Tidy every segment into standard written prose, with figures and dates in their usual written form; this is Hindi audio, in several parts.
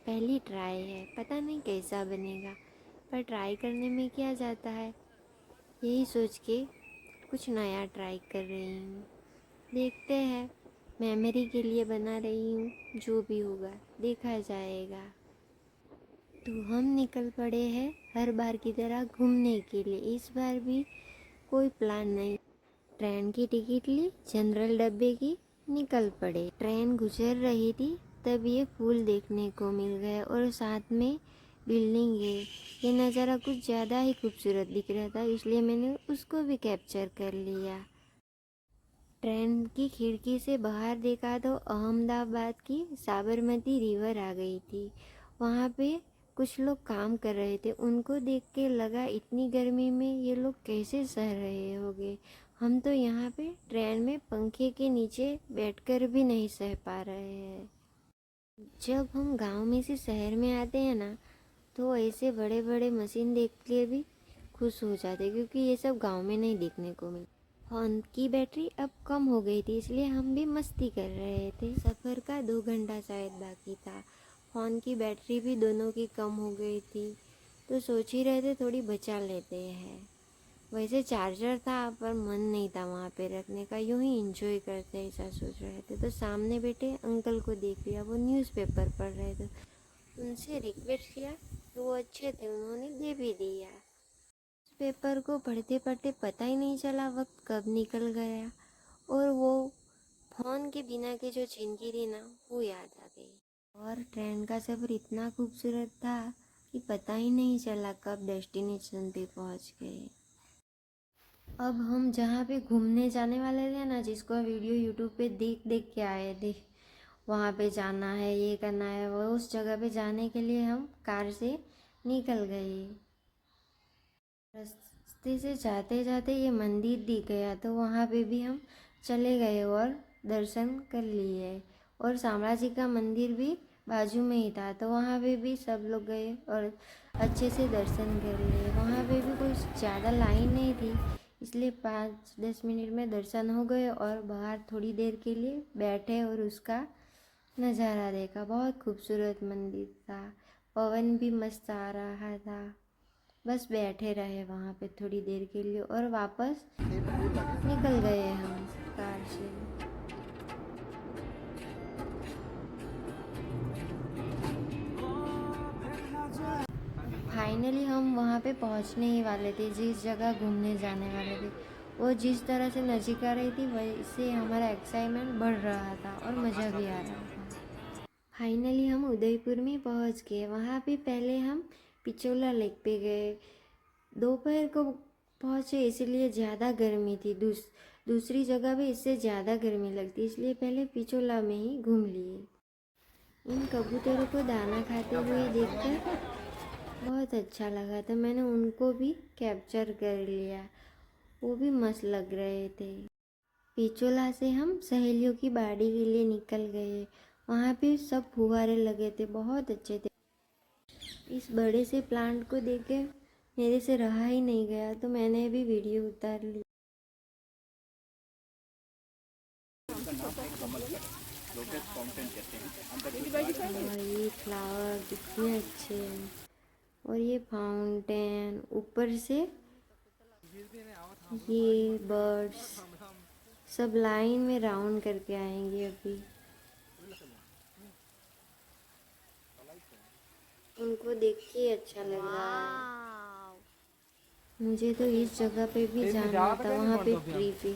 पहली ट्राई है, पता नहीं कैसा बनेगा, पर ट्राई करने में क्या जाता है। यही सोच के कुछ नया ट्राई कर रही हूँ। देखते हैं, मेमोरी के लिए बना रही हूँ, जो भी होगा देखा जाएगा। तो हम निकल पड़े हैं हर बार की तरह घूमने के लिए। इस बार भी कोई प्लान नहीं। ट्रेन की टिकट ली, जनरल डब्बे की, निकल पड़े। ट्रेन गुजर रही थी तब ये फूल देखने को मिल गए और साथ में बिल्डिंग है। ये नज़ारा कुछ ज़्यादा ही खूबसूरत दिख रहा था, इसलिए मैंने उसको भी कैप्चर कर लिया। ट्रेन की खिड़की से बाहर देखा तो अहमदाबाद की साबरमती रिवर आ गई थी। वहाँ पे कुछ लोग काम कर रहे थे, उनको देख के लगा इतनी गर्मी में ये लोग कैसे सह रहे होंगे। हम तो यहाँ पे ट्रेन में पंखे के नीचे बैठकर भी नहीं सह पा रहे हैं। जब हम गांव में से शहर में आते हैं ना, तो ऐसे बड़े बड़े मशीन देख के भी खुश हो जाते, क्योंकि ये सब गांव में नहीं देखने को मिलता। फोन की बैटरी अब कम हो गई थी, इसलिए हम भी मस्ती कर रहे थे। सफ़र का 2 घंटा शायद बाकी था। फ़ोन की बैटरी भी दोनों की कम हो गई थी, तो सोच ही रहे थे थोड़ी बचा लेते हैं। वैसे चार्जर था पर मन नहीं था वहाँ पे रखने का, यूँ ही इंजॉय करते ऐसा सोच रहे थे। तो सामने बैठे अंकल को देख लिया, वो न्यूज़पेपर पढ़ रहे थे। उनसे रिक्वेस्ट किया तो वो अच्छे थे, उन्होंने दे भी दिया। पेपर को पढ़ते पढ़ते पता ही नहीं चला वक्त कब निकल गया, और वो फ़ोन के बिना की जो जिंदगी थी ना, वो याद आ गई। और ट्रेन का सफ़र इतना खूबसूरत था कि पता ही नहीं चला कब डेस्टिनेशन पे पहुंच गए। अब हम जहाँ पे घूमने जाने वाले थे ना, जिसको वीडियो यूट्यूब पे देख देख के आए थे, वहाँ पे जाना है, ये करना है, वो उस जगह पे जाने के लिए हम कार से निकल गए। रास्ते से जाते जाते ये मंदिर दिख गया, तो वहाँ पे भी हम चले गए और दर्शन कर लिए। और शामला जी का मंदिर भी बाजू में ही था, तो वहाँ पे भी सब लोग गए और अच्छे से दर्शन कर लिए। वहाँ पे भी कोई ज़्यादा लाइन नहीं थी, इसलिए 5-10 मिनट में दर्शन हो गए और बाहर थोड़ी देर के लिए बैठे और उसका नज़ारा देखा। बहुत खूबसूरत मंदिर था, पवन भी मस्त आ रहा था। बस बैठे रहे वहाँ पे थोड़ी देर के लिए और वापस निकल गए हम कार से। फाइनली हम वहाँ पे पहुँचने ही वाले थे, जिस जगह घूमने जाने वाले थे। वो जिस तरह से नज़दीक आ रही थी, वैसे हमारा एक्साइटमेंट बढ़ रहा था और मज़ा भी आ रहा था। फाइनली हम उदयपुर में पहुँच गए। वहाँ पे पहले हम पिचोला लेक पे गए। दोपहर को पहुँचे, इसलिए ज़्यादा गर्मी थी। दूसरी जगह भी इससे ज़्यादा गर्मी लगती, इसलिए पहले पिचोला में ही घूम लिए। इन कबूतरों को दाना खाते हुए देखकर बहुत अच्छा लगा, तो मैंने उनको भी कैप्चर कर लिया। वो भी मस्त लग रहे थे। पिचोला से हम सहेलियों की बाड़ी के लिए निकल गए। वहाँ पे सब फुहारे लगे थे, बहुत अच्छे थे। इस बड़े से प्लांट को देख के मेरे से रहा ही नहीं गया, तो मैंने भी वीडियो उतार ली। और ये फ्लावर कितने अच्छे हैं, और ये फाउंटेन, ऊपर से ये बर्ड्स सब लाइन में राउंड करके आएंगे अभी। उनको देख के अच्छा लग रहा है। मुझे तो इस जगह पे भी जाना था, वहाँ पे ट्री पे,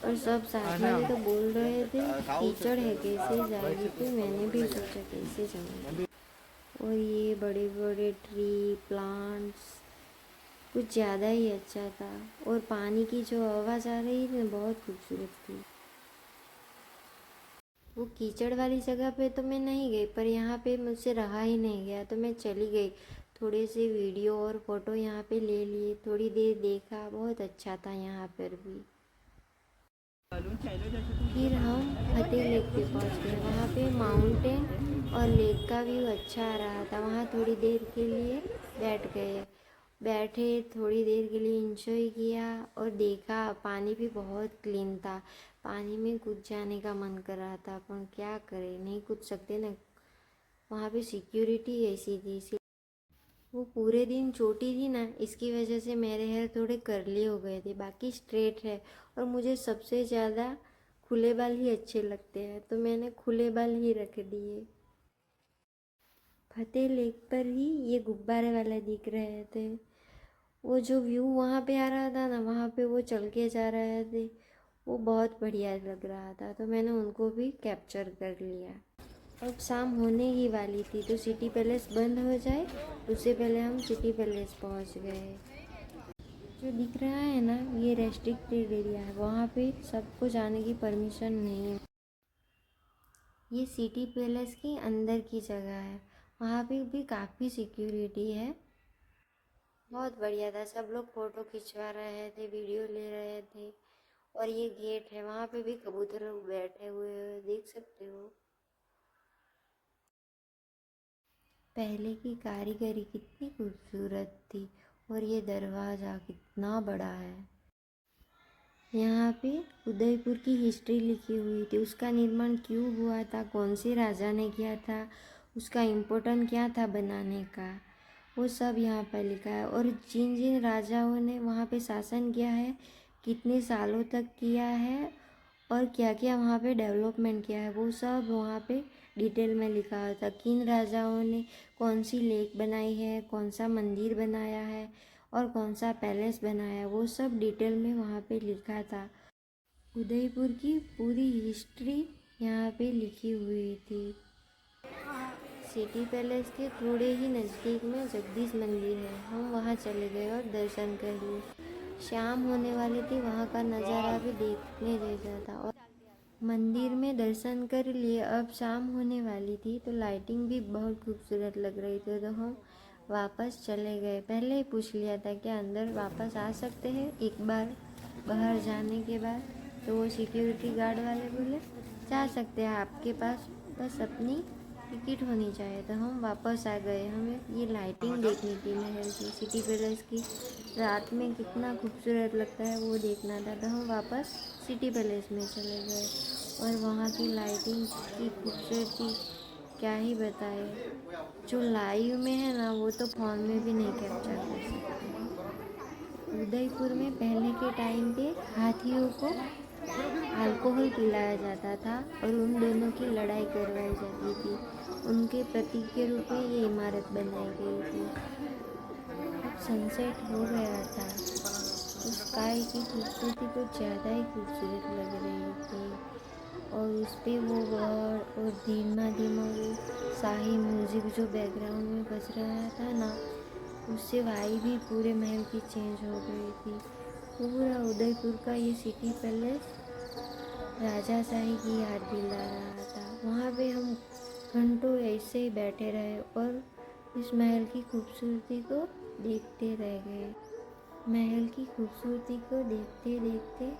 और सब साथ में तो बोल रहे थे कीचड़ है कैसे जाएगी, तो मैंने भी सोचा कैसे जाऊँगी। और ये बड़े बड़े ट्री प्लांट्स कुछ ज़्यादा ही अच्छा था, और पानी की जो आवाज़ आ रही थी बहुत खूबसूरत थी। वो कीचड़ वाली जगह पे तो मैं नहीं गई, पर यहाँ पे मुझसे रहा ही नहीं गया, तो मैं चली गई। थोड़े से वीडियो और फोटो यहाँ पे ले लिए, थोड़ी देर देखा, बहुत अच्छा था यहाँ पर भी। फिर हम फतेह लेक पे पहुँच गए। वहाँ पे माउंटेन और लेक का व्यू अच्छा आ रहा था। वहाँ थोड़ी देर के लिए बैठे थोड़ी देर के लिए इंजॉय किया और देखा पानी भी बहुत क्लीन था। पानी में कूद जाने का मन कर रहा था, पर क्या करें, नहीं कूद सकते ना। वहाँ पे सिक्योरिटी ऐसी थी। वो पूरे दिन छोटी थी ना, इसकी वजह से मेरे हेयर थोड़े कर्ली हो गए थे, बाकी स्ट्रेट है। और मुझे सबसे ज़्यादा खुले बाल ही अच्छे लगते हैं, तो मैंने खुले बाल ही रख दिए। फतेह लेक पर ही ये गुब्बारे वाला दिख रहे थे। वो जो व्यू वहाँ पे आ रहा था ना, वहाँ पे वो चल के जा रहे थे, वो बहुत बढ़िया लग रहा था, तो मैंने उनको भी कैप्चर कर लिया। अब शाम होने ही वाली थी, तो सिटी पैलेस बंद हो जाए उससे पहले हम सिटी पैलेस पहुंच गए। जो दिख रहा है ना, ये रेस्ट्रिक्टेड एरिया है, वहाँ पे सबको जाने की परमिशन नहीं है। ये सिटी पैलेस के अंदर की जगह है, वहाँ पे भी काफ़ी सिक्योरिटी है। बहुत बढ़िया था, सब लोग फ़ोटो खिंचवा रहे थे, वीडियो ले रहे थे। और ये गेट है, वहाँ पे भी कबूतर बैठे हुए हैं, देख सकते हो। पहले की कारीगरी कितनी खूबसूरत थी, और ये दरवाज़ा कितना बड़ा है। यहाँ पे उदयपुर की हिस्ट्री लिखी हुई थी, उसका निर्माण क्यों हुआ था, कौन से राजा ने किया था, उसका इम्पोर्टेंट क्या था बनाने का, वो सब यहाँ पर लिखा है। और जिन जिन राजाओं ने वहाँ पे शासन किया है, कितने सालों तक किया है, और क्या क्या वहाँ पे डेवलपमेंट किया है, वो सब वहाँ पे डिटेल में लिखा हुआ था। किन राजाओं ने कौन सी लेक बनाई है, कौन सा मंदिर बनाया है, और कौन सा पैलेस बनाया है, वो सब डिटेल में वहाँ पे लिखा था। उदयपुर की पूरी हिस्ट्री यहाँ पे लिखी हुई थी। सिटी पैलेस के थोड़े ही नज़दीक में जगदीश मंदिर है, हम वहाँ चले गए और दर्शन कर लिए। शाम होने वाली थी, वहाँ का नज़ारा भी देखने जैसा था। और मंदिर में दर्शन कर लिए, अब शाम होने वाली थी, तो लाइटिंग भी बहुत खूबसूरत लग रही थी, तो हम वापस चले गए। पहले ही पूछ लिया था कि अंदर वापस आ सकते हैं एक बार बाहर जाने के बाद, तो वो सिक्योरिटी गार्ड वाले बोले जा सकते हैं, आपके पास बस अपनी टिकट होनी चाहिए। तो हम वापस आ गए, हमें ये लाइटिंग देखनी थी महल की, सिटी पैलेस की रात में कितना खूबसूरत लगता है वो देखना था। तो हम वापस सिटी पैलेस में चले गए, और वहाँ की लाइटिंग की खूबसूरती क्या ही बताए, जो लाइव में है ना, वो तो फ़ोन में भी नहीं कैप्चर कर सकते। उदयपुर में पहले के टाइम पे हाथियों को अल्कोहल पिलाया जाता था, और उन दोनों की लड़ाई करवाई जाती थी, उनके प्रतीक के रूप में ये इमारत बनाई गई थी। अब सनसेट हो गया था, तो स्काई की खूबसूरती कुछ ज़्यादा ही खूबसूरत लग रही थी, और उस पर वो वर्ड और धीमा धीमा वो शाही म्यूज़िक जो बैकग्राउंड में बज रहा था ना, उससे वाइब भी पूरे महल की चेंज हो गई थी। पूरा उदयपुर का ये सिटी पैलेस राजाशाही की याद दिला रहा था। वहाँ पे हम घंटों ऐसे ही बैठे रहे, और इस महल की खूबसूरती को देखते रह गए। महल की खूबसूरती को देखते देखते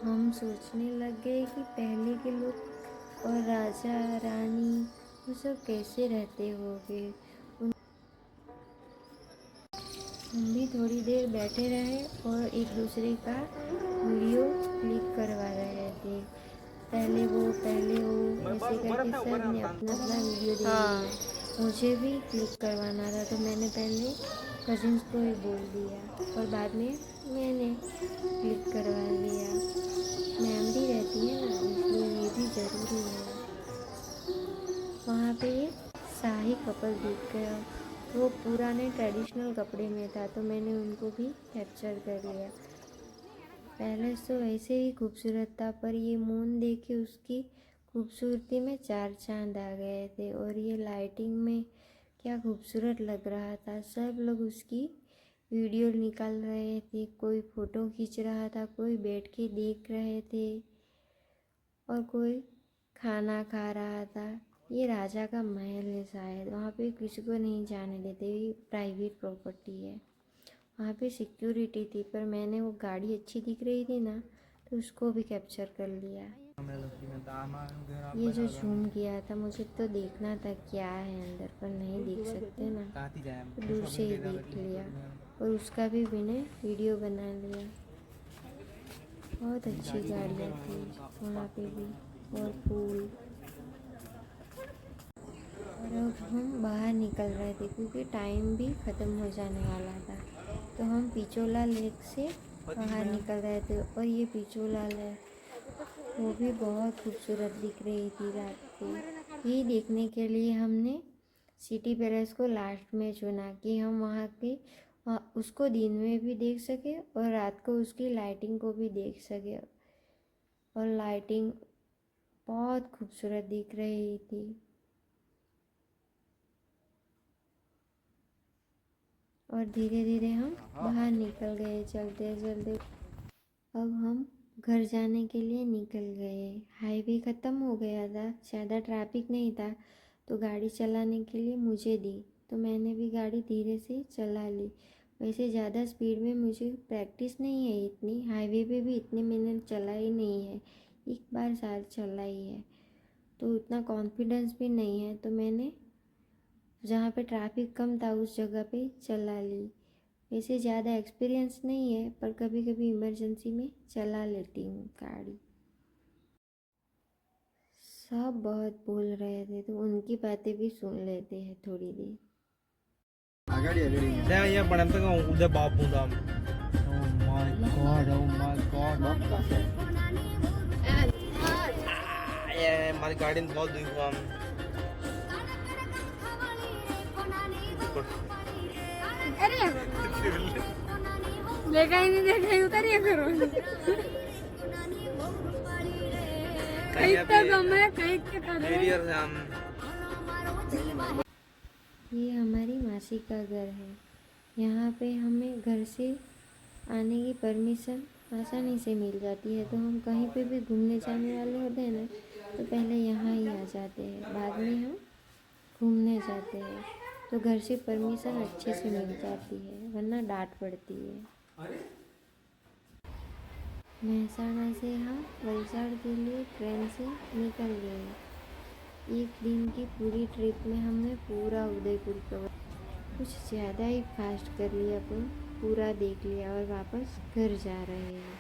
हम सोचने लग गए कि पहले के लोग और राजा रानी वो सब कैसे रहते होंगे। हम भी थोड़ी देर बैठे रहे और एक दूसरे का वीडियो क्लिक करवा रहे थे। पहले वो ऐसे करके सब ने अपना अपना वीडियो दे दिया। मुझे भी क्लिक करवाना था, तो मैंने पहले कजिन्स को ही बोल दिया, और बाद में मैंने क्लिक करवा लिया। मेमोरी रहती है ना, इसलिए ये भी ज़रूरी है। वहाँ पे एक शाही कपल दिख गया, वो पुराने ट्रेडिशनल कपड़े में था, तो मैंने उनको भी कैप्चर कर लिया। पैलेस तो ऐसे ही खूबसूरत था, पर ये मून देख के उसकी खूबसूरती में चार चांद आ गए थे, और ये लाइटिंग में क्या खूबसूरत लग रहा था। सब लोग उसकी वीडियो निकाल रहे थे, कोई फ़ोटो खींच रहा था, कोई बैठ के देख रहे थे, और कोई खाना खा रहा था। ये राजा का महल है शायद, वहाँ पे किसी को नहीं जाने देते, ये प्राइवेट प्रॉपर्टी है। वहाँ पे सिक्योरिटी थी, पर मैंने वो गाड़ी अच्छी दिख रही थी ना, तो उसको भी कैप्चर कर लिया। ये जो झूम किया था, मुझे तो देखना था क्या है अंदर, पर नहीं देख सकते ना, तो दूर से ही देख लिया, और उसका भी मैंने वीडियो बना लिया। बहुत अच्छी गाड़ियाँ थी वहाँ पे भी, और फूल। और अब हम बाहर निकल रहे थे क्योंकि टाइम भी ख़त्म हो जाने वाला था। तो हम पिचोला लेक से बाहर निकल रहे थे और ये पिचोला लेक वो भी बहुत खूबसूरत दिख रही थी रात को। ये देखने के लिए हमने सिटी पैलेस को लास्ट में चुना कि हम वहाँ उसको दिन में भी देख सके और रात को उसकी लाइटिंग को भी देख सके। और लाइटिंग बहुत खूबसूरत दिख रही थी। और धीरे धीरे हम बाहर निकल गए चलते चलते। अब हम घर जाने के लिए निकल गए। हाईवे ख़त्म हो गया था, ज़्यादा ट्रैफिक नहीं था, तो गाड़ी चलाने के लिए मुझे दी, तो मैंने भी गाड़ी धीरे से चला ली। वैसे ज़्यादा स्पीड में मुझे प्रैक्टिस नहीं है इतनी, हाईवे पे भी इतने मैंने चला ही नहीं है, एक बार शायद चला ही है, तो उतना कॉन्फिडेंस भी नहीं है। तो मैंने जहाँ पे ट्रैफिक कम था उस जगह पे चला ली। वैसे ज़्यादा एक्सपीरियंस नहीं है, पर कभी कभी इमरजेंसी में चला लेती हूँ गाड़ी। सब बहुत बोल रहे थे तो उनकी बातें भी सुन लेते हैं थोड़ी देर। Saya ya pada tengah udah babu dam. Oh my god, oh my god. ये हमारी गाड़ी में बहुत दुख हुआ। अरे देखा ही नहीं, देखा ही उतारिए करो। कहीं तक हमें कहीं के ये हमारी मासी का घर है। यहाँ पे हमें घर से आने की परमिशन आसानी से मिल जाती है, तो हम कहीं पे भी घूमने जाने वाले होते हैं ना, तो पहले यहाँ ही आ जाते हैं, बाद में हम घूमने जाते हैं। तो घर से परमिशन अच्छे से मिल जाती है, वरना डांट पड़ती है। महसाणा से हम वलसाड़ के लिए ट्रेन से निकल गए। एक दिन की पूरी ट्रिप में हमने पूरा उदयपुर कवर, कुछ ज़्यादा ही फास्ट कर लिया, अपन पूरा देख लिया और वापस घर जा रहे हैं।